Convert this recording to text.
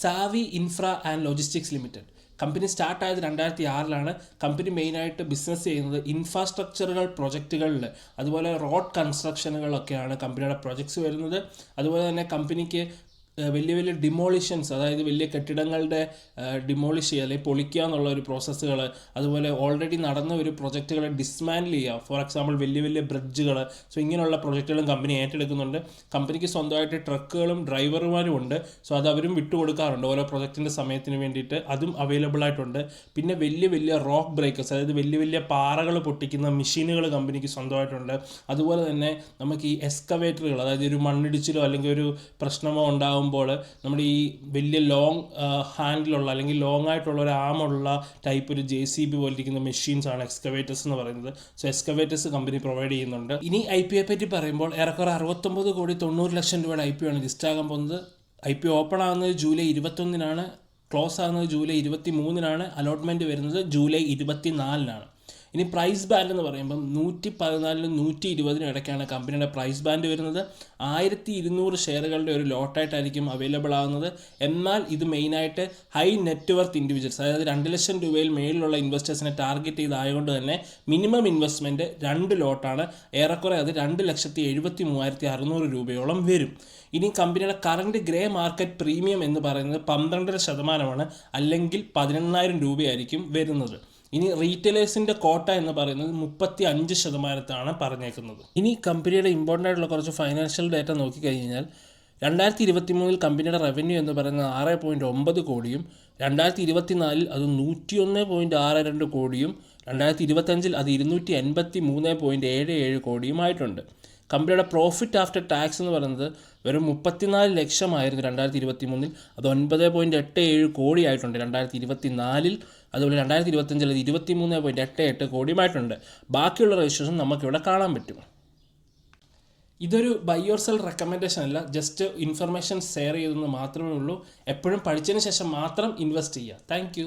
Xavi infra and logistics limited company start ആയത് 2006 company മെയിനായിട്ട് business ചെയ്യുന്നത് ഇൻഫ്രാസ്ട്രക്ചറുകൾ പ്രൊജക്റ്റുകളിൽ, അതുപോലെ റോഡ് കൺസ്ട്രക്ഷനുകളൊക്കെയാണ് കമ്പനിയുടെ പ്രൊജക്ട്സ് വരുന്നത്. അതുപോലെ തന്നെ കമ്പനിക്ക് വലിയ വലിയ ഡിമോളിഷൻസ്, അതായത് വലിയ കെട്ടിടങ്ങളുടെ ഡിമോളിഷ് ചെയ്യുക അല്ലെങ്കിൽ പൊളിക്കുക എന്നുള്ള ഒരു പ്രോസസ്സുകൾ, അതുപോലെ ഓൾറെഡി നടന്ന ഒരു പ്രൊജക്റ്റുകളെ ഡിസ്മാൻഡിൽ ചെയ്യുക. ഫോർ എക്സാമ്പിൾ വലിയ വലിയ ബ്രിഡ്ജുകൾ, സോ ഇങ്ങനെയുള്ള പ്രൊജക്റ്റുകളും കമ്പനി ഏറ്റെടുക്കുന്നുണ്ട്. കമ്പനിക്ക് സ്വന്തമായിട്ട് ട്രക്കുകളും ഡ്രൈവർമാരും ഉണ്ട്. സോ അത് അവരും വിട്ടുകൊടുക്കാറുണ്ട് ഓരോ പ്രൊജക്റ്റിൻ്റെ സമയത്തിന് വേണ്ടിയിട്ട്, അതും അവൈലബിൾ ആയിട്ടുണ്ട്. പിന്നെ വലിയ വലിയ റോക്ക് ബ്രേക്കേഴ്സ്, അതായത് വലിയ വലിയ പാറകൾ പൊട്ടിക്കുന്ന മെഷീനുകൾ കമ്പനിക്ക് സ്വന്തമായിട്ടുണ്ട്. അതുപോലെ തന്നെ നമുക്ക് ഈ എക്സ്കവേറ്ററുകൾ, അതായത് ഒരു മണ്ണിടിച്ചിലോ അല്ലെങ്കിൽ ഒരു പ്രശ്നമോ ഉണ്ടാകും നമ്മുടെ ഈ വലിയ ലോങ് ഹാൻഡിലുള്ള അല്ലെങ്കിൽ ലോങ് ആയിട്ടുള്ള ഒരു ആമുള്ള ടൈപ്പ് ഒരു JCB പോലിരിക്കുന്ന മെഷീൻസ് ആണ് എക്സ്കവേറ്റേഴ്സ് എന്ന് പറയുന്നത്. സോ എക്സ്കവേറ്റേഴ്സ് കമ്പനി പ്രൊവൈഡ് ചെയ്യുന്നുണ്ട്. ഇനി IPO പറ്റി പറയുമ്പോൾ ഏറെക്കുറെ 69,90,00,000 രൂപയുടെ IPO ആണ് ലിസ്റ്റ് ആകാൻ പോകുന്നത്. IPO ഓപ്പൺ ആകുന്നത് ജൂലൈ 21 ക്ലോസ് ആകുന്നത് ജൂലൈ 23 അലോട്ട്മെൻറ്റ് വരുന്നത് ജൂലൈ 24 ഇനി പ്രൈസ് ബാൻഡ് എന്ന് പറയുമ്പം 114 120 ഇടയ്ക്കാണ് കമ്പനിയുടെ പ്രൈസ് ബാൻഡ് വരുന്നത്. 1200 ഷെയറുകളുടെ ഒരു ലോട്ടായിട്ടായിരിക്കും അവൈലബിൾ ആകുന്നത്. എന്നാൽ ഇത് മെയിനായിട്ട് ഹൈ നെറ്റ് വർത്ത് ഇൻഡിവിജ്വൽസ്, അതായത് 2 ലക്ഷം രൂപയിൽ മേളിലുള്ള ഇൻവെസ്റ്റേഴ്സിനെ ടാർഗറ്റ് ചെയ്തായതുകൊണ്ട് തന്നെ മിനിമം ഇൻവെസ്റ്റ്മെൻറ്റ് 2 ലോട്ടാണ്. ഏറെക്കുറെ അത് 2,73,600 രൂപയോളം വരും. ഇനി കമ്പനിയുടെ കറണ്ട് ഗ്രേ മാർക്കറ്റ് പ്രീമിയം എന്ന് പറയുന്നത് 12% അല്ലെങ്കിൽ 18,000 രൂപയായിരിക്കും വരുന്നത്. ഇനി റീറ്റെയിലേഴ്സിൻ്റെ കോട്ട എന്ന് പറയുന്നത് 35% പറഞ്ഞേക്കുന്നത്. ഇനി കമ്പനിയുടെ ഇമ്പോർട്ടൻ്റ് ആയിട്ടുള്ള കുറച്ച് ഫൈനാൻഷ്യൽ ഡേറ്റ നോക്കിക്കഴിഞ്ഞാൽ 2023 കമ്പനിയുടെ റവന്യൂ എന്ന് പറയുന്നത് 6.9 കോടിയും 2024 അത് 101.62 കോടിയും 2025 അത് 283.77 കോടിയുമായിട്ടുണ്ട്. കമ്പനിയുടെ പ്രോഫിറ്റ് ആഫ്റ്റർ ടാക്സ് എന്ന് പറയുന്നത് വെറും 34 ലക്ഷമായിരുന്നു 2023. അത് 9.87 കോടിയായിട്ടുണ്ട് 2024. അതുപോലെ 2025 അത് 23.88 കോടിയുമായിട്ടുണ്ട്. ബാക്കിയുള്ള രജിസ്ട്രേഷൻ നമുക്കിവിടെ കാണാൻ പറ്റും. ഇതൊരു ബൈ ഓർ സെൽ റെക്കമെൻഡേഷൻ അല്ല, ജസ്റ്റ് ഇൻഫർമേഷൻ ഷെയർ ചെയ്തെന്ന് മാത്രമേ ഉള്ളൂ. എപ്പോഴും പഠിച്ചതിന് ശേഷം മാത്രം ഇൻവെസ്റ്റ് ചെയ്യുക. താങ്ക്